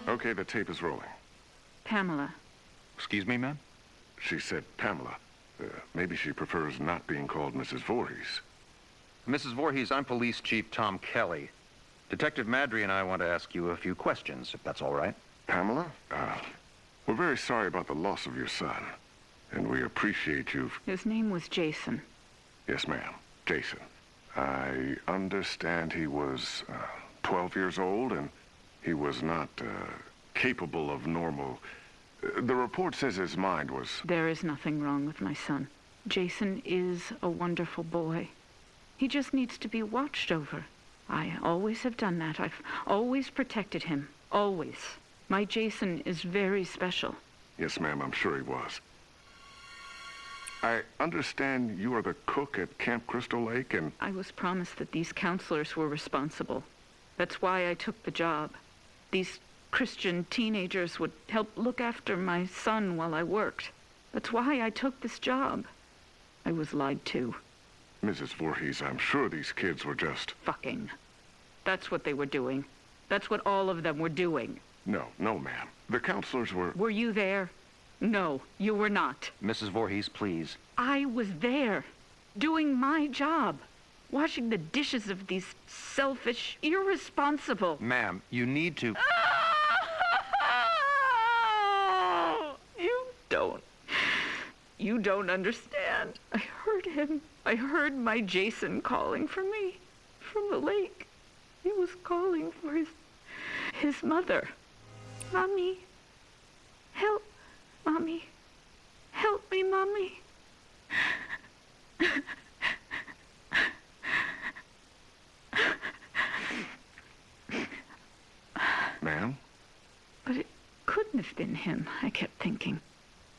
Okay, the tape is rolling. Pamela. Excuse me, ma'am? She said Pamela. Maybe she prefers not being called Mrs. Voorhees. Mrs. Voorhees, I'm Police Chief Tom Kelly. Detective Madry and I want to ask you a few questions, if that's all right. Pamela, we're very sorry about the loss of your son. And we appreciate you. His name was Jason. Yes, ma'am. Jason. I understand he was 12 years old and he was not capable of normal... The report says his mind was... There is nothing wrong with my son. Jason is a wonderful boy. He just needs to be watched over. I always have done that. I've always protected him. Always. My Jason is very special. Yes, ma'am, I'm sure he was. I understand you are the cook at Camp Crystal Lake and... I was promised that these counselors were responsible. That's why I took the job. These Christian teenagers would help look after my son while I worked. That's why I took this job. I was lied to. Mrs. Voorhees, I'm sure these kids were just... Fucking. That's what they were doing. That's what all of them were doing. No, ma'am. The counselors were... Were you there? No, you were not. Mrs. Voorhees, please. I was there, doing my job, washing the dishes of these selfish, irresponsible... Ma'am, you need to... You don't understand. I heard him. I heard my Jason calling for me from the lake. He was calling for his mother. Mommy, help. Mommy, help me, Mommy. Ma'am? But it couldn't have been him, I kept thinking.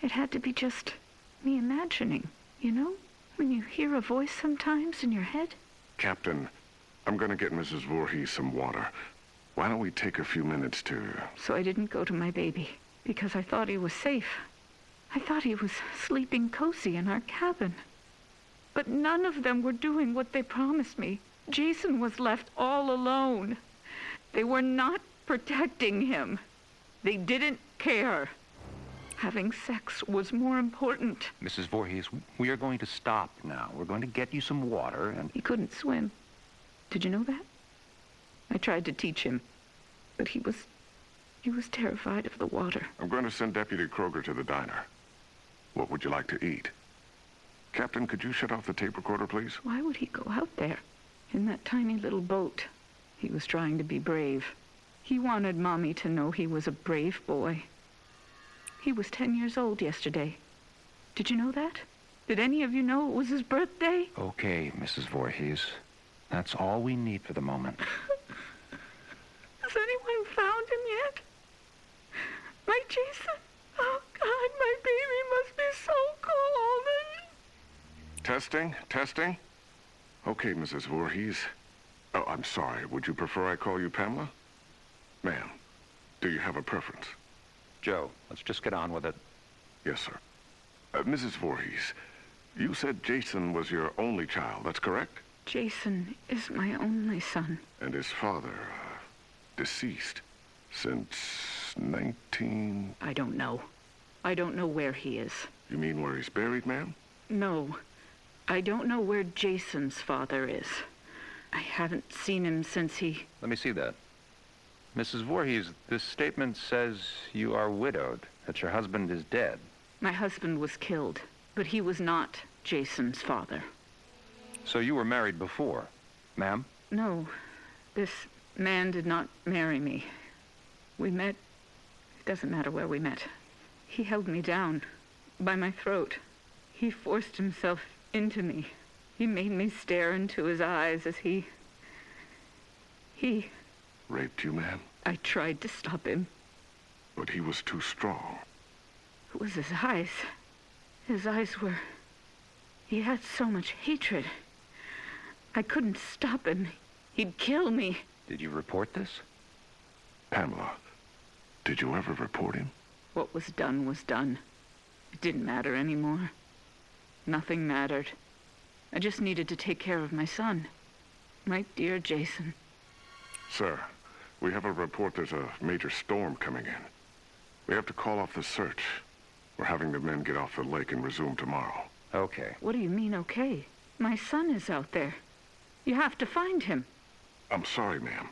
It had to be just me imagining, you know? When you hear a voice sometimes in your head. Captain, I'm gonna get Mrs. Voorhees some water. Why don't we take a few minutes to... So I didn't go to my baby, because I thought he was safe. I thought he was sleeping cozy in our cabin. But none of them were doing what they promised me. Jason was left all alone. They were not protecting him. They didn't care. Having sex was more important. Mrs. Voorhees, we are going to stop now. We're going to get you some water and... He couldn't swim. Did you know that? I tried to teach him, but he was terrified of the water. I'm going to send Deputy Kroger to the diner. What would you like to eat? Captain, could you shut off the tape recorder, please? Why would he go out there in that tiny little boat? He was trying to be brave. He wanted Mommy to know he was a brave boy. He was 10 years old yesterday. Did you know that? Did any of you know it was his birthday? Okay, Mrs. Voorhees. That's all we need for the moment. Has anyone found him yet? My Jason? Oh, God, my baby must be so cold. Testing? Okay, Mrs. Voorhees. Oh, I'm sorry. Would you prefer I call you Pamela? Ma'am, do you have a preference? Joe, let's just get on with it. Yes, sir. Mrs. Voorhees, you said Jason was your only child, that's correct? Jason is my only son. And his father, deceased since 19... I don't know. I don't know where he is. You mean where he's buried, ma'am? No. I don't know where Jason's father is. I haven't seen him since he... Let me see that. Mrs. Voorhees, this statement says you are widowed, that your husband is dead. My husband was killed, but he was not Jason's father. So you were married before, ma'am? No, this man did not marry me. We met... It doesn't matter where we met. He held me down by my throat. He forced himself into me. He made me stare into his eyes as he... Raped you, ma'am? I tried to stop him. But he was too strong. It was his eyes. His eyes were... He had so much hatred. I couldn't stop him. He'd kill me. Did you report this? Pamela, did you ever report him? What was done was done. It didn't matter anymore. Nothing mattered. I just needed to take care of my son. My dear Jason. Sir, We have a report there's a major storm coming in. We have to call off the search. We're having the men get off the lake and resume tomorrow. Okay. What do you mean, okay? My son is out there. You have to find him. I'm sorry, ma'am.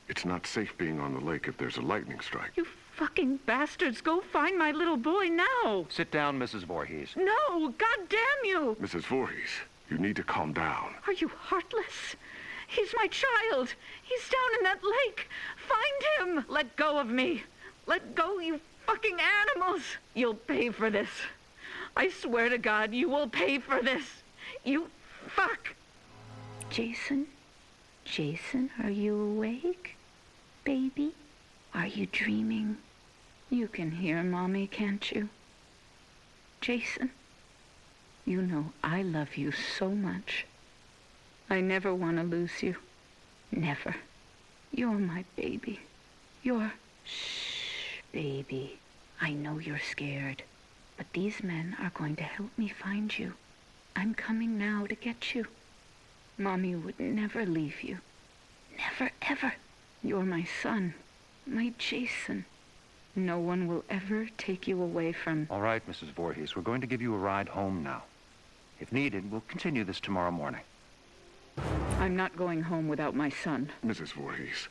It's not safe being on the lake if there's a lightning strike. You fucking bastards, go find my little boy now. Sit down, Mrs. Voorhees. No, God damn you. Mrs. Voorhees, you need to calm down. Are you heartless? He's my child. He's down in that lake. Find him. Let go of me. Let go, you fucking animals. You'll pay for this. I swear to God, you will pay for this. You fuck. Jason? Jason, are you awake? Baby? Are you dreaming? You can hear Mommy, can't you? Jason, you know I love you so much. I never want to lose you. Never. You're my baby. Shh, baby. I know you're scared, but these men are going to help me find you. I'm coming now to get you. Mommy would never leave you. Never, ever. You're my son, my Jason. No one will ever take you away from... All right, Mrs. Voorhees, we're going to give you a ride home now. If needed, we'll continue this tomorrow morning. I'm not going home without my son. Mrs. Voorhees,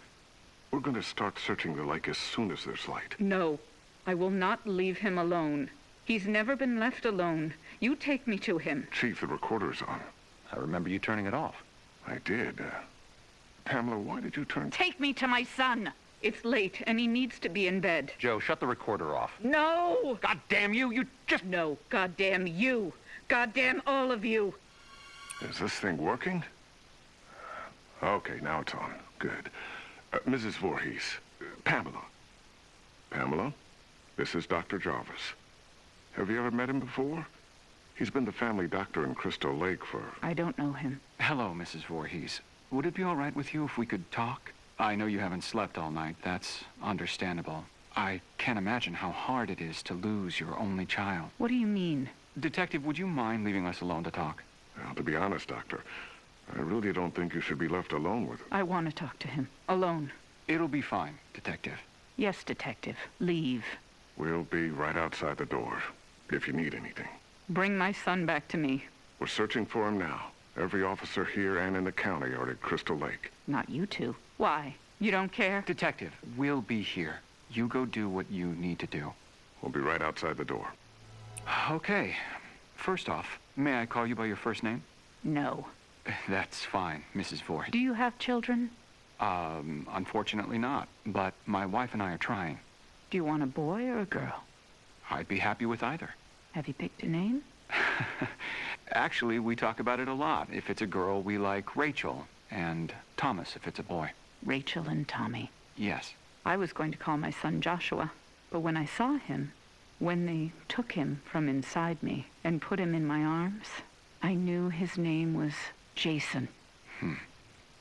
we're going to start searching the lake as soon as there's light. No, I will not leave him alone. He's never been left alone. You take me to him. Chief, the recorder's on. I remember you turning it off. I did. Pamela, why did you turn... Take me to my son. It's late, and he needs to be in bed. Joe, shut the recorder off. No! God damn you! You just... No, goddamn you. Goddamn all of you. Is this thing working? Okay, now it's on. Good. Mrs. Voorhees. Pamela. Pamela, this is Dr. Jarvis. Have you ever met him before? He's been the family doctor in Crystal Lake for... I don't know him. Hello, Mrs. Voorhees. Would it be all right with you if we could talk? I know you haven't slept all night. That's understandable. I can't imagine how hard it is to lose your only child. What do you mean? Detective, would you mind leaving us alone to talk? Well, to be honest, Doctor, I really don't think you should be left alone with him. I want to talk to him. Alone. It'll be fine, Detective. Yes, Detective. Leave. We'll be right outside the door, if you need anything. Bring my son back to me. We're searching for him now. Every officer here and in the county are at Crystal Lake. Not you two. Why? You don't care? Detective, we'll be here. You go do what you need to do. We'll be right outside the door. Okay. First off, may I call you by your first name? No. That's fine, Mrs. Voorhees. Do you have children? Unfortunately not. But my wife and I are trying. Do you want a boy or a girl? I'd be happy with either. Have you picked a name? Actually, we talk about it a lot. If it's a girl, we like Rachel, and Thomas if it's a boy. Rachel and Tommy. Yes. I was going to call my son Joshua, but when I saw him, when they took him from inside me and put him in my arms, I knew his name was Jason.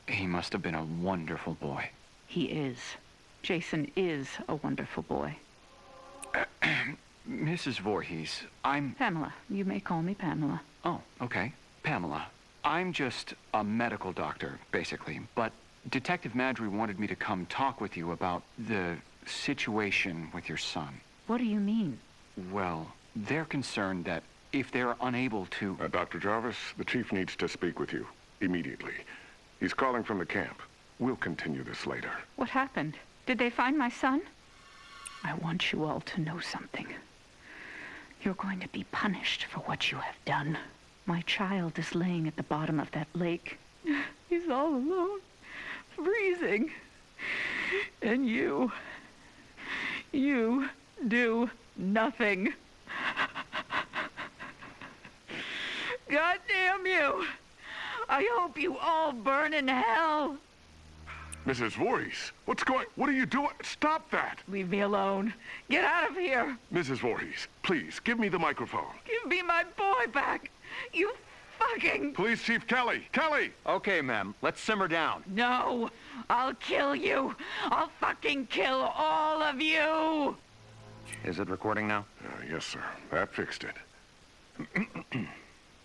He must have been a wonderful boy. He is. Jason is a wonderful boy. Mrs. Voorhees, I'm... Pamela. You may call me Pamela. Oh, okay. Pamela. I'm just a medical doctor, basically, but Detective Madry wanted me to come talk with you about the situation with your son. What do you mean? Well, they're concerned that if they're unable to... Dr. Jarvis, the chief needs to speak with you immediately. He's calling from the camp. We'll continue this later. What happened? Did they find my son? I want you all to know something. You're going to be punished for what you have done. My child is laying at the bottom of that lake. He's all alone, freezing. And you do nothing. God damn you! I hope you all burn in hell! Mrs. Voorhees, what are you doing? Stop that! Leave me alone. Get out of here! Mrs. Voorhees, please, give me the microphone. Give me my boy back! You fucking... Police Chief Kelly! Kelly! Okay, ma'am. Let's simmer down. No! I'll kill you! I'll fucking kill all of you! Is it recording now? Yes, sir. That fixed it.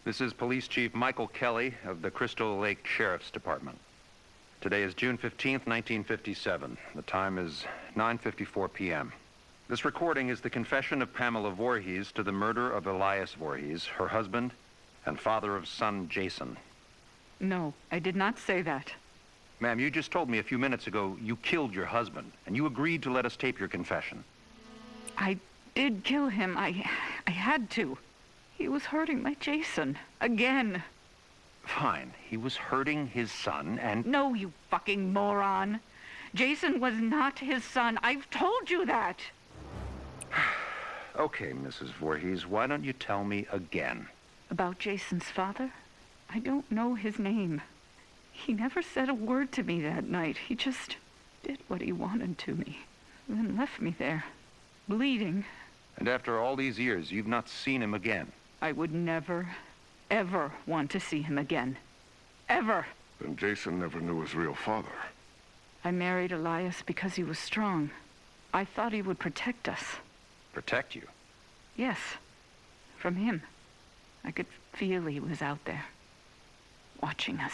This is Police Chief Michael Kelly of the Crystal Lake Sheriff's Department. Today is June 15th, 1957. The time is 9:54 p.m. This recording is the confession of Pamela Voorhees to the murder of Elias Voorhees, her husband, and father of son Jason. No, I did not say that. Ma'am, you just told me a few minutes ago you killed your husband, and you agreed to let us tape your confession. I did kill him. I had to. He was hurting my Jason. Again. Fine. He was hurting his son, and... No, you fucking moron. Jason was not his son. I've told you that. Okay, Mrs. Voorhees, why don't you tell me again? About Jason's father? I don't know his name. He never said a word to me that night. He just did what he wanted to me, then left me there, bleeding. And after all these years, you've not seen him again? I would never, ever want to see him again. Ever. Then Jason never knew his real father. I married Elias because he was strong. I thought he would protect us. Protect you? Yes, from him. I could feel he was out there, watching us,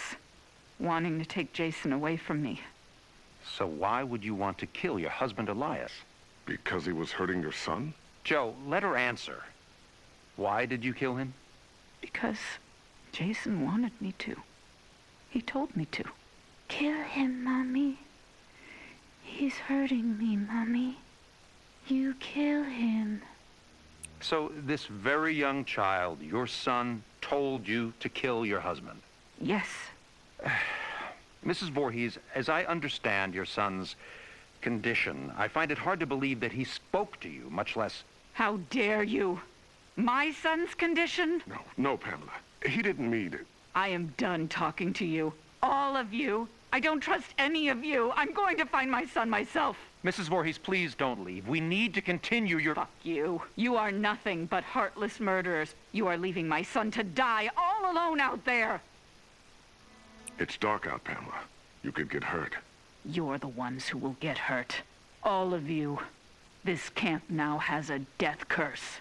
wanting to take Jason away from me. So why would you want to kill your husband, Elias? Because he was hurting your son? Joe, let her answer. Why did you kill him? Because Jason wanted me to. He told me to. Kill him, Mommy. He's hurting me, Mommy. You kill him. So this very young child, your son, told you to kill your husband? Yes. Mrs. Voorhees, as I understand your son's condition, I find it hard to believe that he spoke to you, much less... How dare you? My son's condition? No, Pamela. He didn't mean it. I am done talking to you. All of you. I don't trust any of you. I'm going to find my son myself. Mrs. Voorhees, please don't leave. We need to continue your... Fuck you. You are nothing but heartless murderers. You are leaving my son to die all alone out there. It's dark out, Pamela. You could get hurt. You're the ones who will get hurt. All of you. This camp now has a death curse.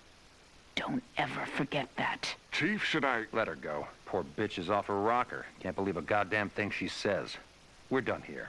Don't ever forget that. Chief, should I... Let her go. Poor bitch is off her rocker. Can't believe a goddamn thing she says. We're done here.